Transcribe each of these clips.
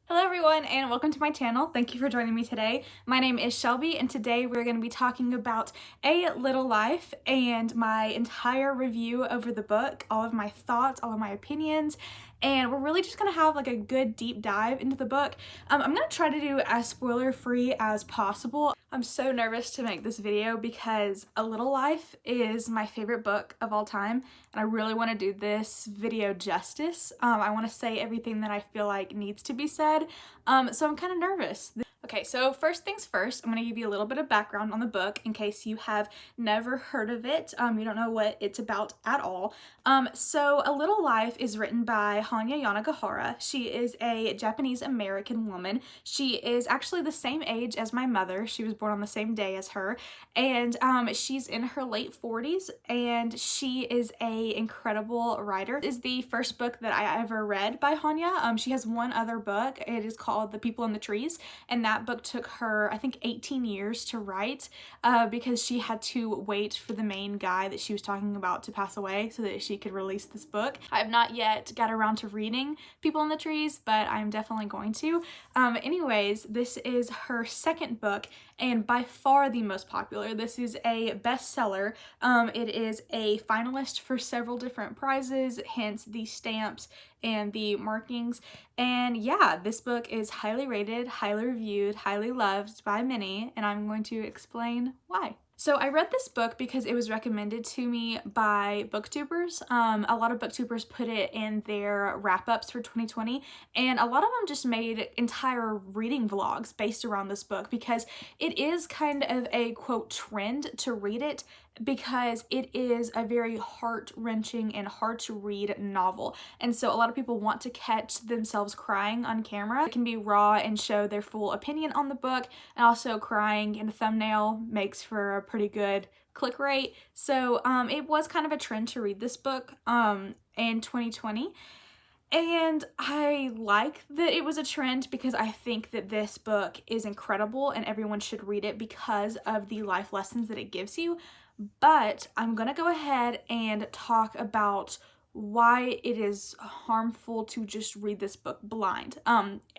Hello everyone and welcome to my channel. Thank you for joining me today. My name is Shelby and today we're going to be talking about A Little Life and my entire review over the book, all of my thoughts, all of my opinions, and we're really just going to have like a good deep dive into the book. I'm going to try to do as spoiler free as possible. I'm so nervous to make this video because A Little Life is my favorite book of all time and I really want to do this video justice. I want to say everything that I feel like needs to be said, so I'm kind of nervous. Okay, so first things first, I'm going to give you a little bit of background on the book in case you have never heard of it, you don't know what it's about at all. So A Little Life is written by Hanya Yanagihara. She is a Japanese-American woman. She is actually the same age as my mother. She was born on the same day as her, and she's in her late 40s, and she is a incredible writer. This is the first book that I ever read by Hanya. She has one other book. It is called The People in the Trees, and that book took her, I think, 18 years to write because she had to wait for the main guy that she was talking about to pass away so that she could release this book. I have not yet got around to reading People in the Trees, but I'm definitely going to. Anyways, this is her second book and by far the most popular. This is a bestseller. It is a finalist for several different prizes, hence the stamps and the markings. And yeah, this book is highly rated, highly reviewed, highly loved by many, and I'm going to explain why. So I read this book because it was recommended to me by booktubers. A lot of booktubers put it in their wrap-ups for 2020, and a lot of them just made entire reading vlogs based around this book because it is kind of a, quote, trend to read it because it is a very heart-wrenching and hard-to-read novel. And so a lot of people want to catch themselves crying on camera. It can be raw and show their full opinion on the book, and also crying in a thumbnail makes for a pretty good click rate. So it was kind of a trend to read this book in 2020. And I like that it was a trend because I think that this book is incredible and everyone should read it because of the life lessons that it gives you. But I'm gonna go ahead and talk about why it is harmful to just read this book blind.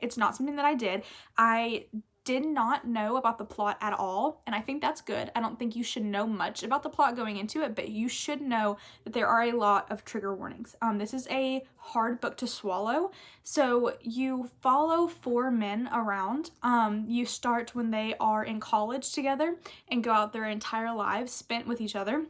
It's not something that I did. I did not know about the plot at all, and I think that's good. I don't think you should know much about the plot going into it, but you should know that there are a lot of trigger warnings. This is a hard book to swallow. So you follow four men around. You start when they are in college together and go out their entire lives spent with each other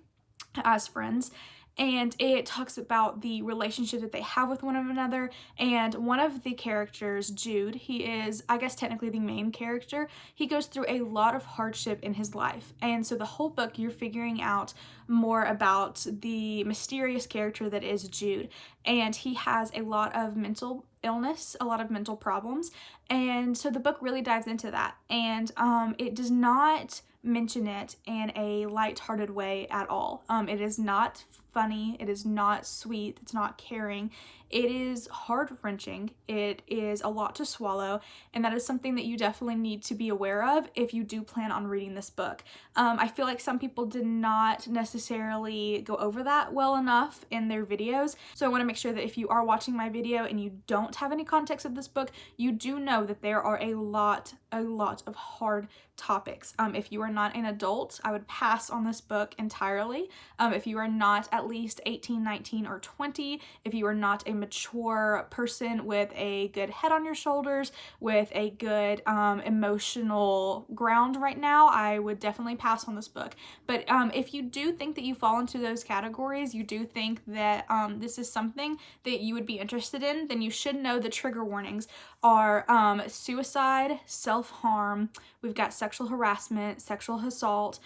as friends. And it talks about the relationship that they have with one another. And one of the characters, Jude, he is, I guess, technically the main character. He goes through a lot of hardship in his life. And so the whole book, you're figuring out more about the mysterious character that is Jude. And he has a lot of mental illness, a lot of mental problems. And so the book really dives into that. And it does not mention it in a lighthearted way at all. It is not funny, it is not sweet, it's not caring. It is heart-wrenching, it is a lot to swallow, and that is something that you definitely need to be aware of if you do plan on reading this book. I feel like some people did not necessarily go over that well enough in their videos, so I want to make sure that if you are watching my video and you don't have any context of this book, you do know that there are a lot of hard topics. If you are not an adult, I would pass on this book entirely. If you are not at least 18, 19, or 20, if you are not a mature person with a good head on your shoulders, with a good emotional ground right now, I would definitely pass on this book. But if you do think that you fall into those categories, you do think that this is something that you would be interested in, then you should know the trigger warnings are suicide, self-harm, we've got sexual harassment, sexual assault.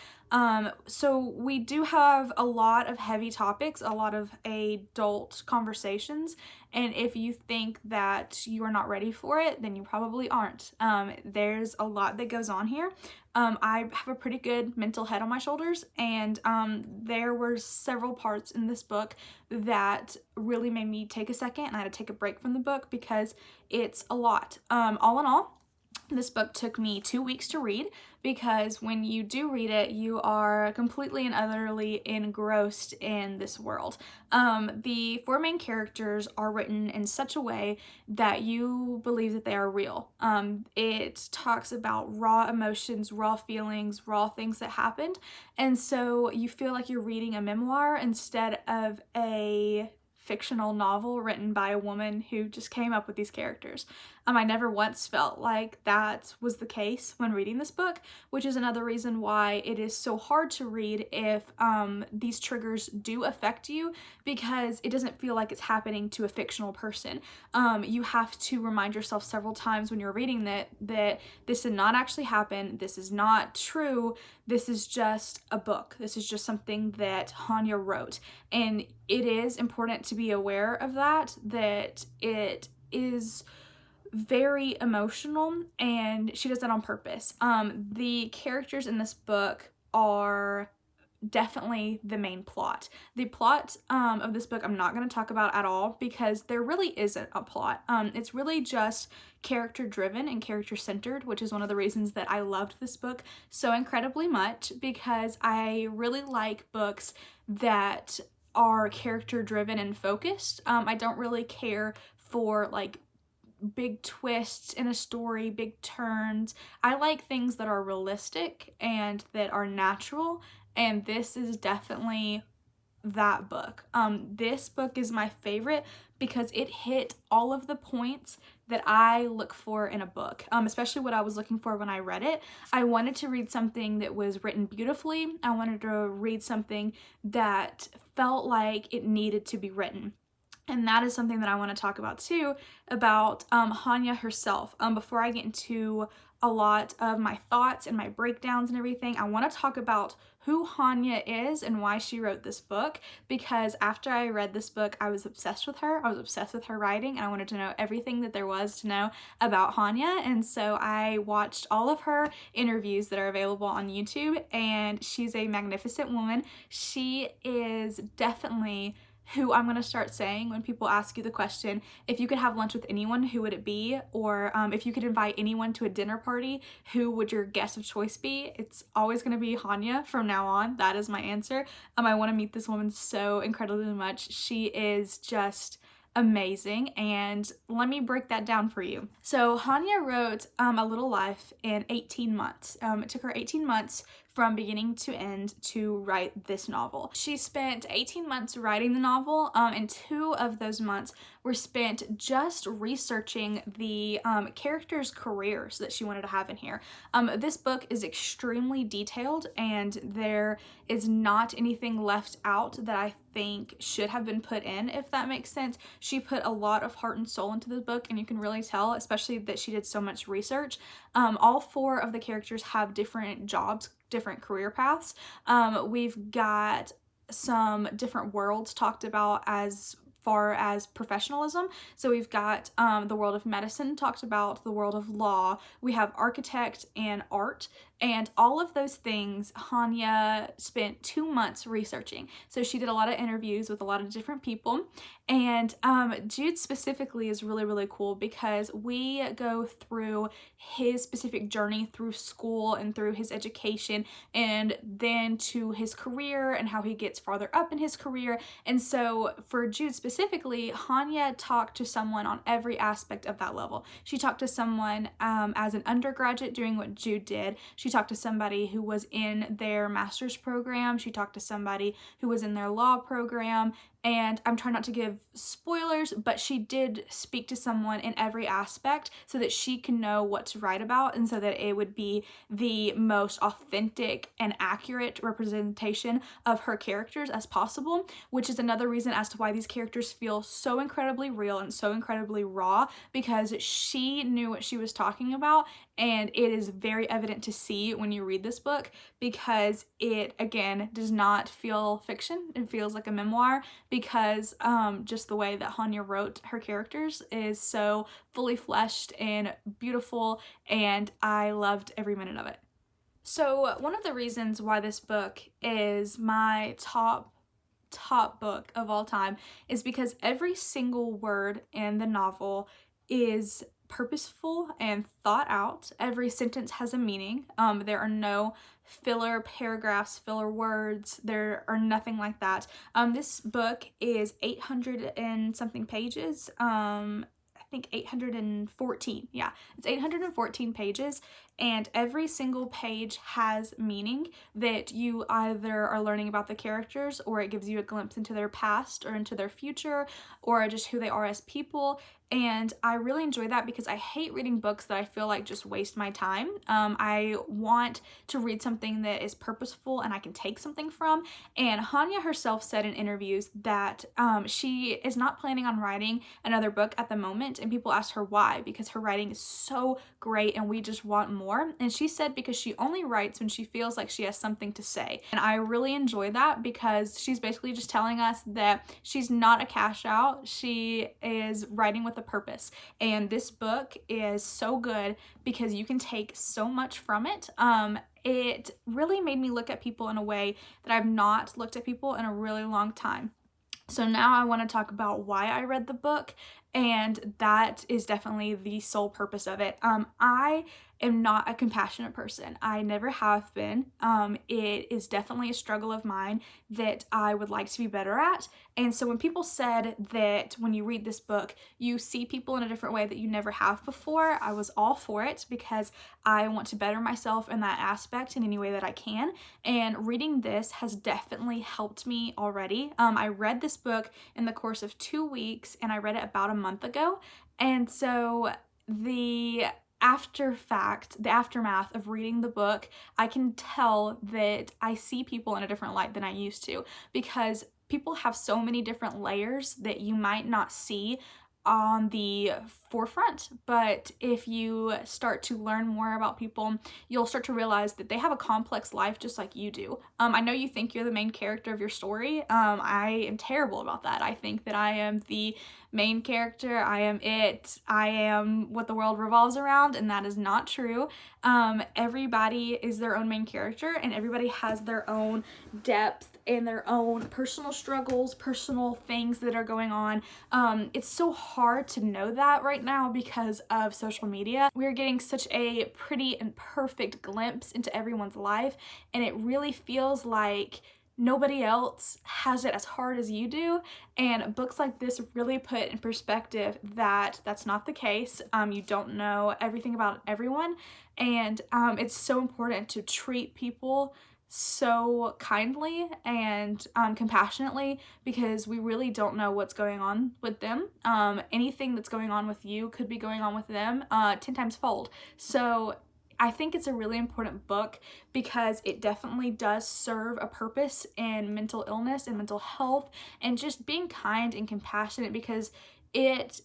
So we do have a lot of heavy topics, a lot of adult conversations, and if you think that you are not ready for it, then you probably aren't. There's a lot that goes on here. I have a pretty good mental head on my shoulders, and there were several parts in this book that really made me take a second, and I had to take a break from the book because it's a lot. All in all, This book took me 2 weeks to read because when you do read it, you are completely and utterly engrossed in this world. The 4 main characters are written in such a way that you believe that they are real. It talks about raw emotions, raw feelings, raw things that happened, and so you feel like you're reading a memoir instead of a fictional novel written by a woman who just came up with these characters. I never once felt like that was the case when reading this book, which is another reason why it is so hard to read if these triggers do affect you, because it doesn't feel like it's happening to a fictional person. You have to remind yourself several times when you're reading that this did not actually happen, this is not true, this is just a book, this is just something that Hanya wrote. And it is important to be aware of that it is very emotional, and she does that on purpose. The characters in this book are definitely the main plot. The plot of this book I'm not going to talk about at all because there really isn't a plot. It's really just character driven and character centered, which is one of the reasons that I loved this book so incredibly much, because I really like books that are character driven and focused. I don't really care for like big twists in a story, big turns. I like things that are realistic and that are natural, and this is definitely that book. This book is my favorite because it hit all of the points that I look for in a book, especially what I was looking for when I read it. I wanted to read something that was written beautifully. I wanted to read something that felt like it needed to be written. And that is something that I want to talk about too, about Hanya herself. Before I get into a lot of my thoughts and my breakdowns and everything, I want to talk about who Hanya is and why she wrote this book, because after I read this book, I was obsessed with her. I was obsessed with her writing, and I wanted to know everything that there was to know about Hanya. And so I watched all of her interviews that are available on YouTube, and she's a magnificent woman. She is definitely who I'm going to start saying when people ask you the question, if you could have lunch with anyone, who would it be? Or if you could invite anyone to a dinner party, who would your guest of choice be? It's always going to be Hanya from now on. That is my answer. I want to meet this woman so incredibly much. She is just amazing, and let me break that down for you. So Hanya wrote A Little Life in 18 months. It took her 18 months from beginning to end to write this novel. She spent 18 months writing the novel, and 2 of those months were spent just researching the characters' careers that she wanted to have in here. This book is extremely detailed, and there is not anything left out that I think should have been put in, if that makes sense. She put a lot of heart and soul into the book, and you can really tell, especially that she did so much research. All 4 of the characters have different jobs, different career paths. We've got some different worlds talked about as far as professionalism. So we've got the world of medicine talked about, the world of law, we have architect and art, and all of those things Hanya spent 2 months researching. So she did a lot of interviews with a lot of different people, and Jude specifically is really, really cool because we go through his specific journey through school and through his education, and then to his career and how he gets farther up in his career. And so for Jude specifically, Hanya talked to someone on every aspect of that level. She talked to someone as an undergraduate doing what Jude did. She talked to somebody who was in their master's program. She talked to somebody who was in their law program. And I'm trying not to give spoilers, but she did speak to someone in every aspect so that she can know what to write about, and so that it would be the most authentic and accurate representation of her characters as possible, which is another reason as to why these characters feel so incredibly real and so incredibly raw, because she knew what she was talking about, and it is very evident to see when you read this book, because it, again, does not feel fiction. It feels like a memoir, because just the way that Hanya wrote her characters is so fully fleshed and beautiful, and I loved every minute of it. So one of the reasons why this book is my top book of all time is because every single word in the novel is purposeful and thought out. Every sentence has a meaning. There are no filler paragraphs, filler words. There are nothing like that. This book is 800 and something pages. I think 814. Yeah, it's 814 pages, and every single page has meaning that you either are learning about the characters, or it gives you a glimpse into their past or into their future, or just who they are as people. And I really enjoy that because I hate reading books that I feel like just waste my time. I want to read something that is purposeful and I can take something from. And Hanya herself said in interviews that she is not planning on writing another book at the moment, and people ask her why, because her writing is so great and we just want more. And she said because she only writes when she feels like she has something to say. And I really enjoy that because she's basically just telling us that she's not a cash out. She is writing with a purpose, and this book is so good because you can take so much from it. It really made me look at people in a way that I've not looked at people in a really long time. So now I want to talk about why I read the book, and that is definitely the sole purpose of it. I am not a compassionate person. I never have been. It is definitely a struggle of mine that I would like to be better at. And so when people said that when you read this book, you see people in a different way that you never have before, I was all for it because I want to better myself in that aspect in any way that I can. And reading this has definitely helped me already. I read this book in the course of 2 weeks, and I read it about a month ago. And so the aftermath of reading the book, I can tell that I see people in a different light than I used to, because people have so many different layers that you might not see on the forefront. But if you start to learn more about people, you'll start to realize that they have a complex life just like you do. I know you think you're the main character of your story. I am terrible about that. I think that I am the main character. I am it. I am what the world revolves around, and that is not true. Everybody is their own main character, and everybody has their own depth and their own personal struggles, personal things that are going on. It's so hard to know that right now because of social media. We're getting such a pretty and perfect glimpse into everyone's life, and it really feels like nobody else has it as hard as you do. And books like this really put in perspective that that's not the case. You don't know everything about everyone, and it's so important to treat people so kindly and compassionately, because we really don't know what's going on with them. Anything that's going on with you could be going on with them 10 times fold. So I think it's a really important book because it definitely does serve a purpose in mental illness and mental health and just being kind and compassionate, because it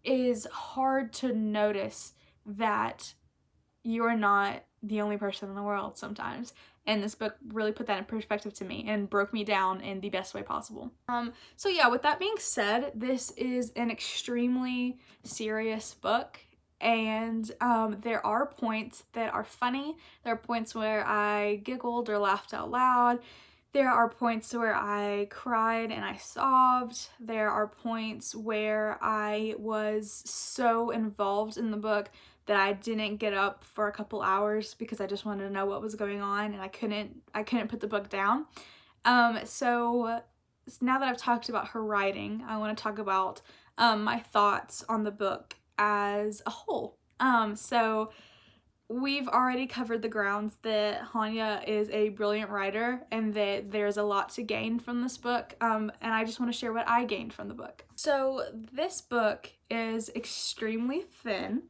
is hard to notice that you are not the only person in the world sometimes. And this book really put that in perspective to me and broke me down in the best way possible. So yeah, with that being said, this is an extremely serious book. And there are points that are funny. There are points where I giggled or laughed out loud. There are points where I cried and I sobbed. There are points where I was so involved in the book that I didn't get up for a couple hours because I just wanted to know what was going on, and I couldn't put the book down. So now that I've talked about her writing, I want to talk about my thoughts on the book as a whole. So we've already covered the grounds that Hanya is a brilliant writer and that there's a lot to gain from this book, and I just want to share what I gained from the book. So this book is extremely thin.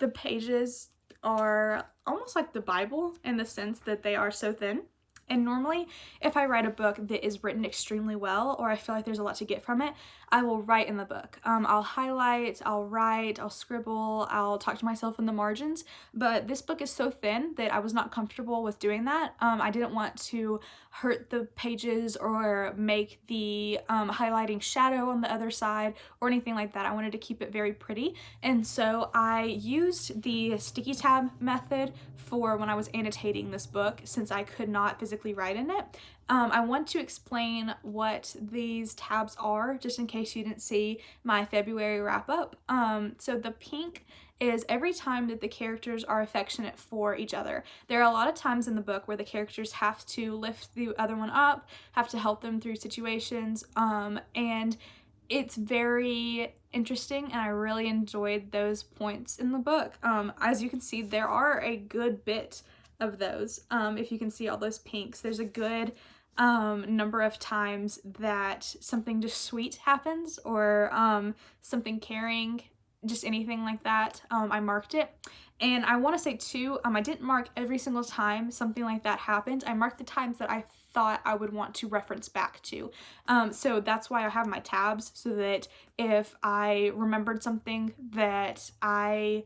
The pages are almost like the Bible in the sense that they are so thin. And normally, if I write a book that is written extremely well, or I feel like there's a lot to get from it, I will write in the book. I'll highlight, I'll write, I'll scribble, I'll talk to myself in the margins. But this book is so thin that I was not comfortable with doing that. I didn't want to hurt the pages or make the highlighting shadow on the other side or anything like that. I wanted to keep it very pretty. And so I used the sticky tab method for when I was annotating this book, since I could not physically write in it. I want to explain what these tabs are, just in case you didn't see my February wrap up. So the pink is every time that the characters are affectionate for each other. There are a lot of times in the book where the characters have to lift the other one up, have to help them through situations, and it's very interesting, and I really enjoyed those points in the book. As you can see, there are a good bit of those. If you can see all those pinks, there's a good number of times that something just sweet happens, or something caring, just anything like that. I marked it. And I want to say too, I didn't mark every single time something like that happened. I marked the times that I thought I would want to reference back to. So that's why I have my tabs, so that if I remembered something that I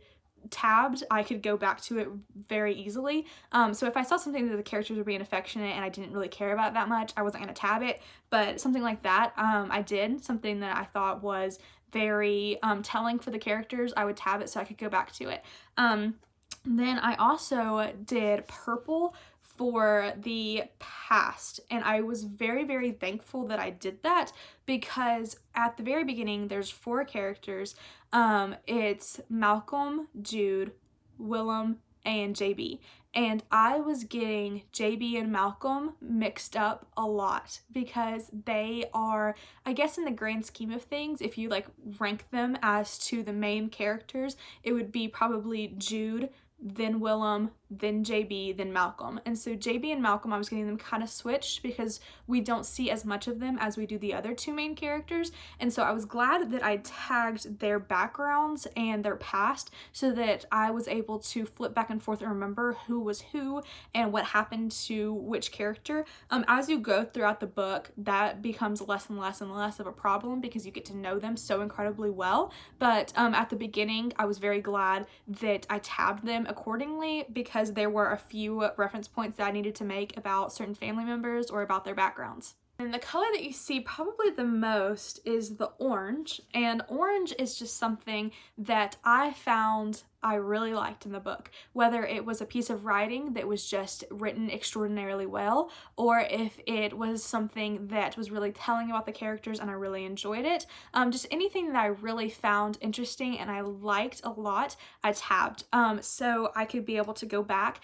tabbed, I could go back to it very easily. So if I saw something that the characters were being affectionate and I didn't really care about that much, I wasn't going to tab it. But something like that, I did. Something that I thought was very telling for the characters, I would tab it so I could go back to it. Then I also did purple for the past, and I was very, very thankful that I did that, because at the very beginning there's 4 characters. It's Malcolm, Jude, Willem, and JB, and I was getting JB and Malcolm mixed up a lot, because they are, I guess in the grand scheme of things, if you like rank them as to the main characters, it would be probably Jude, then Willem, then JB, then Malcolm. And so JB and Malcolm, I was getting them kind of switched, because we don't see as much of them as we do the other 2 main characters. And so I was glad that I tagged their backgrounds and their past, so that I was able to flip back and forth and remember who was who and what happened to which character. As you go throughout the book, that becomes less and less and less of a problem, because you get to know them so incredibly well. But at the beginning, I was very glad that I tabbed them accordingly, because there were a few reference points that I needed to make about certain family members or about their backgrounds. And the color that you see probably the most is the orange, and orange is just something that I found I really liked in the book, whether it was a piece of writing that was just written extraordinarily well, or if it was something that was really telling about the characters and I really enjoyed it. Just anything that I really found interesting and I liked a lot, I tabbed, so I could be able to go back,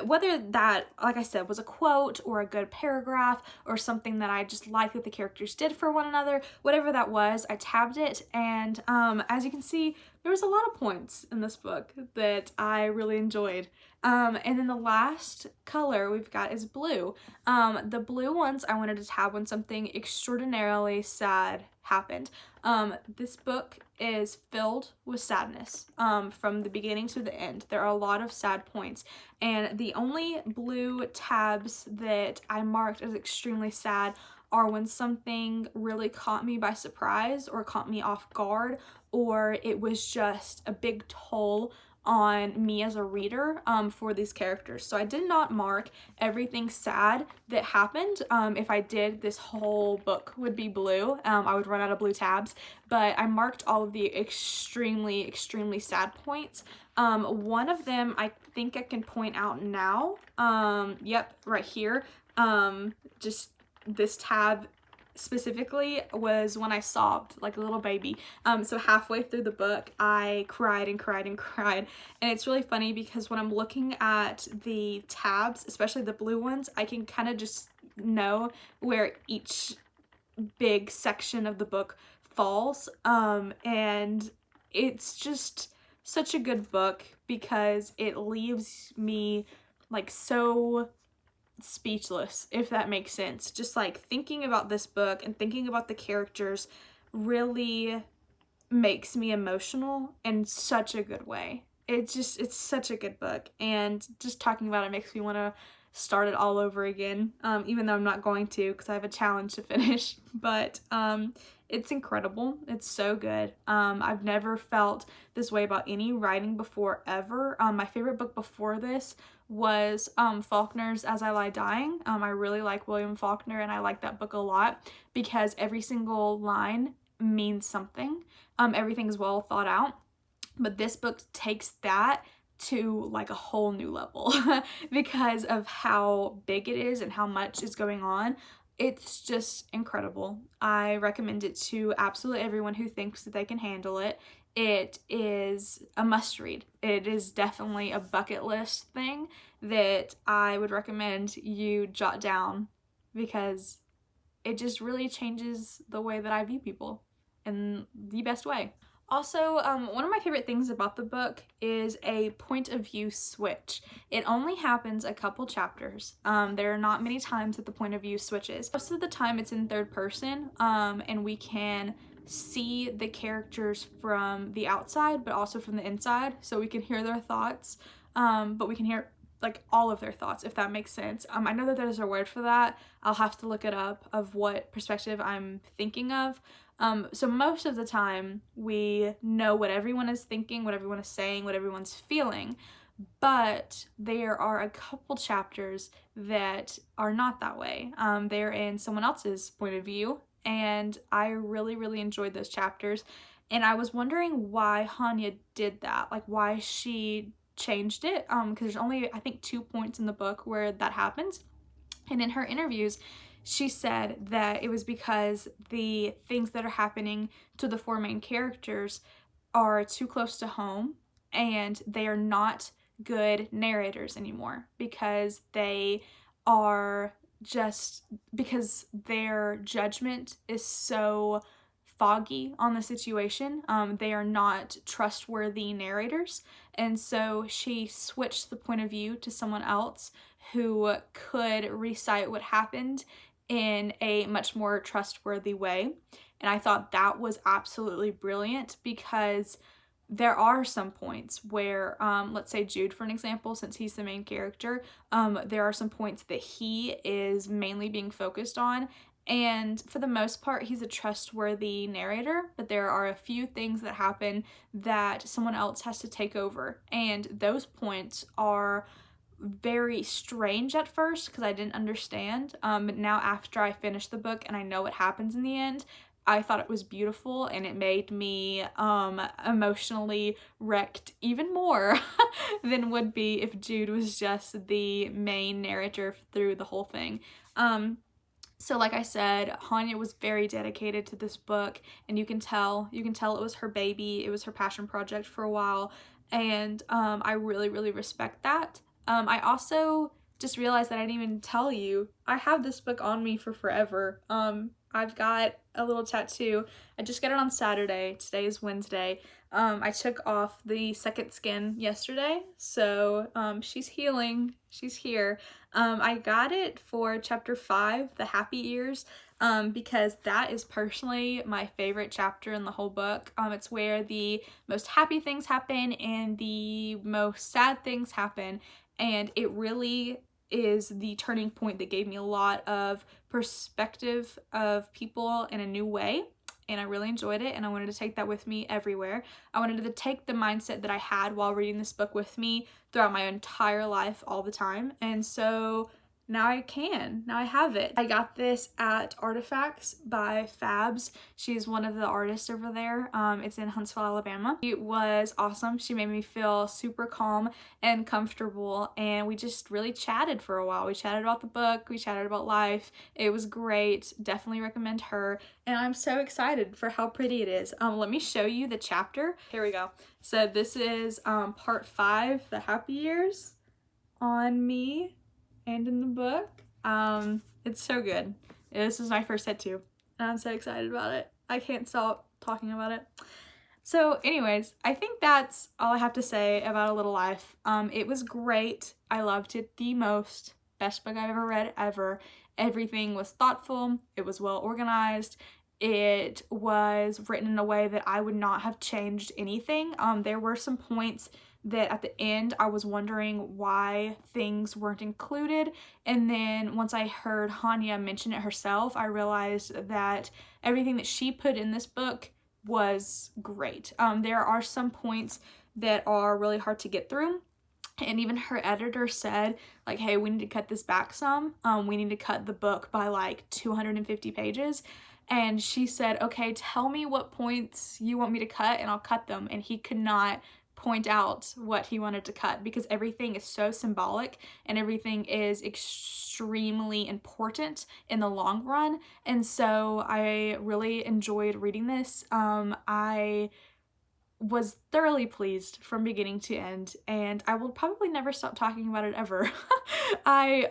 whether that, like I said, was a quote or a good paragraph or something that I just liked that the characters did for one another, whatever that was, I tabbed it. And as you can see, there was a lot of points in this book that I really enjoyed. And then the last color we've got is blue. The blue ones I wanted to tab when something extraordinarily sad happened. This book is filled with sadness, from the beginning to the end. There are a lot of sad points, and the only blue tabs that I marked as extremely sad are when something really caught me by surprise or caught me off guard, or it was just a big toll on me as a reader for these characters. So I did not mark everything sad that happened. If I did, this whole book would be blue. I would run out of blue tabs, but I marked all of the extremely, extremely sad points. One of them I think I can point out now. Yep, right here. Just this tab specifically was when I sobbed like a little baby. So halfway through the book, I cried and cried and cried. And it's really funny because when I'm looking at the tabs, especially the blue ones, I can kind of just know where each big section of the book falls. And it's just such a good book because it leaves me like so speechless, if that makes sense. Just like thinking about this book and thinking about the characters really makes me emotional in such a good way. It's such a good book, and just talking about it makes me want to start it all over again, even though I'm not going to because I have a challenge to finish. But it's incredible. It's so good. I've never felt this way about any writing before ever. My favorite book before this was Faulkner's As I Lie Dying. I really like William Faulkner, and I like that book a lot because every single line means something. Everything's well thought out. But this book takes that to like a whole new level because of how big it is and how much is going on. It's just incredible. I recommend it to absolutely everyone who thinks that they can handle it. it is a must read. It is definitely a bucket list thing that I would recommend you jot down, because it just really changes the way that I view people in the best way. Also, one of my favorite things about the book is a point of view switch. It only happens a couple chapters. There are not many times that the point of view switches. Most of the time it's in third person, and we can see the characters from the outside, but also from the inside, so we can hear their thoughts, but we can hear like all of their thoughts, if that makes sense. I know that there's a word for that. I'll have to look it up of what perspective I'm thinking of. So most of the time we know what everyone is thinking, what everyone is saying, what everyone's feeling, but there are a couple chapters that are not that way. They're in someone else's point of view, and I really enjoyed those chapters. And I was wondering why Hanya did that, like why she changed it, because there's only, I think, 2 points in the book where that happens. And in her interviews, she said that it was because the things that are happening to the 4 main characters are too close to home, and they are not good narrators anymore, because they are just, because their judgment is so foggy on the situation. They are not trustworthy narrators, and so she switched the point of view to someone else who could recite what happened in a much more trustworthy way. And I thought that was absolutely brilliant, because there are some points where, let's say Jude, for an example, since he's the main character, there are some points that he is mainly being focused on, and for the most part he's a trustworthy narrator, but there are a few things that happen that someone else has to take over, and those points are very strange at first because I didn't understand, but now after I finish the book and I know what happens in the end, I thought it was beautiful, and it made me emotionally wrecked even more than would be if Jude was just the main narrator through the whole thing. So like I said, Hanya was very dedicated to this book, and you can tell it was her baby, it was her passion project for a while, and I really respect that. I also just realized that I didn't even tell you, I have this book on me for forever. I've got a little tattoo. I just got it on Saturday. Today is Wednesday. I took off the second skin yesterday, so she's healing. She's here. I got it for chapter 5, the happy ears, because that is personally my favorite chapter in the whole book. It's where the most happy things happen and the most sad things happen, and it really is the turning point that gave me a lot of perspective of people in a new way, and I really enjoyed it, and I wanted to take that with me everywhere. I wanted to take the mindset that I had while reading this book with me throughout my entire life all the time, and so now I have it. I got this at Artifacts by Fabz. She's one of the artists over there. It's in Huntsville, Alabama. It was awesome. She made me feel super calm and comfortable, and we just really chatted for a while. We chatted about the book, we chatted about life. It was great. Definitely recommend her, and I'm so excited for how pretty it is. Let me show you the chapter. Here we go. So this is part 5, the happy years, on me and in the book. It's so good. This is my first tattoo, and I'm so excited about it. I can't stop talking about it. So anyways, I think that's all I have to say about A Little Life. It was great. I loved it the most. Best book I've ever read, ever. Everything was thoughtful. It was well organized. It was written in a way that I would not have changed anything. There were some points that at the end I was wondering why things weren't included, and then once I heard Hanya mention it herself, I realized that everything that she put in this book was great. There are some points that are really hard to get through, and even her editor said, like, hey, we need to cut this back some. We need to cut the book by like 250 pages. And she said, okay, tell me what points you want me to cut and I'll cut them. And he could not point out what he wanted to cut because everything is so symbolic and everything is extremely important in the long run. And so I really enjoyed reading this. I was thoroughly pleased from beginning to end, and I will probably never stop talking about it ever. I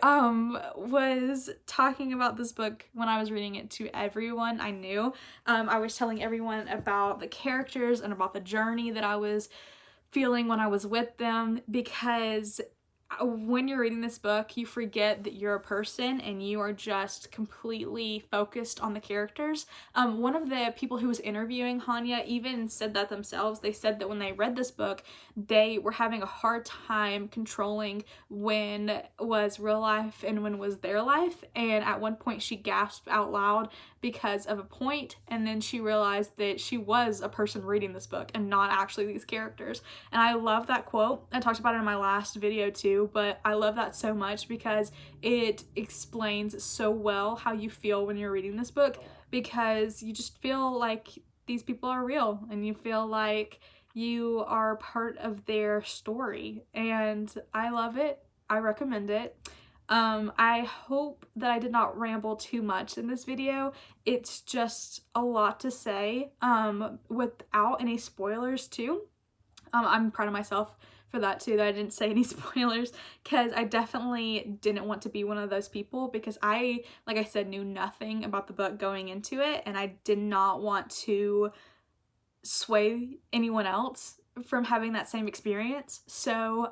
was talking about this book when I was reading it to everyone I knew. I was telling everyone about the characters and about the journey that I was feeling when I was with them, because when you're reading this book, you forget that you're a person and you are just completely focused on the characters. One of the people who was interviewing Hanya even said that themselves. They said that when they read this book, they were having a hard time controlling when was real life and when was their life. And at one point she gasped out loud because of a point, and then she realized that she was a person reading this book and not actually these characters. And I love that quote. I talked about it in my last video too, but I love that so much because it explains so well how you feel when you're reading this book, because you just feel like these people are real and you feel like you are part of their story. And I love it. I recommend it. I hope that I did not ramble too much in this video. It's just a lot to say without any spoilers too. I'm proud of myself for that too, that I didn't say any spoilers, because I definitely didn't want to be one of those people, because I, like I said, knew nothing about the book going into it, and I did not want to sway anyone else from having that same experience. So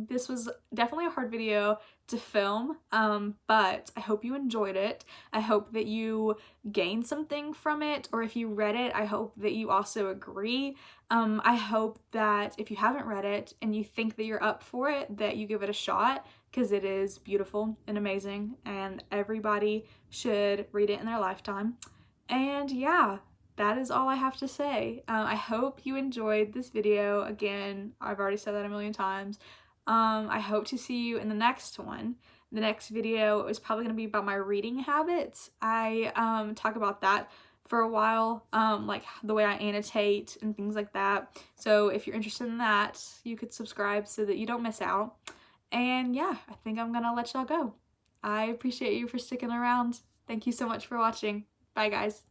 this was definitely a hard video to film, but I hope you enjoyed it. I hope that you gained something from it, or if you read it, I hope that you also agree. I hope that if you haven't read it and you think that you're up for it, that you give it a shot, because it is beautiful and amazing and everybody should read it in their lifetime. And yeah, that is all I have to say. I hope you enjoyed this video. Again, I've already said that a million times. I hope to see you in the next one. The next video is probably going to be about my reading habits. I talk about that for a while, like the way I annotate and things like that. So if you're interested in that, you could subscribe so that you don't miss out. And yeah, I think I'm gonna let y'all go. I appreciate you for sticking around. Thank you so much for watching. Bye guys.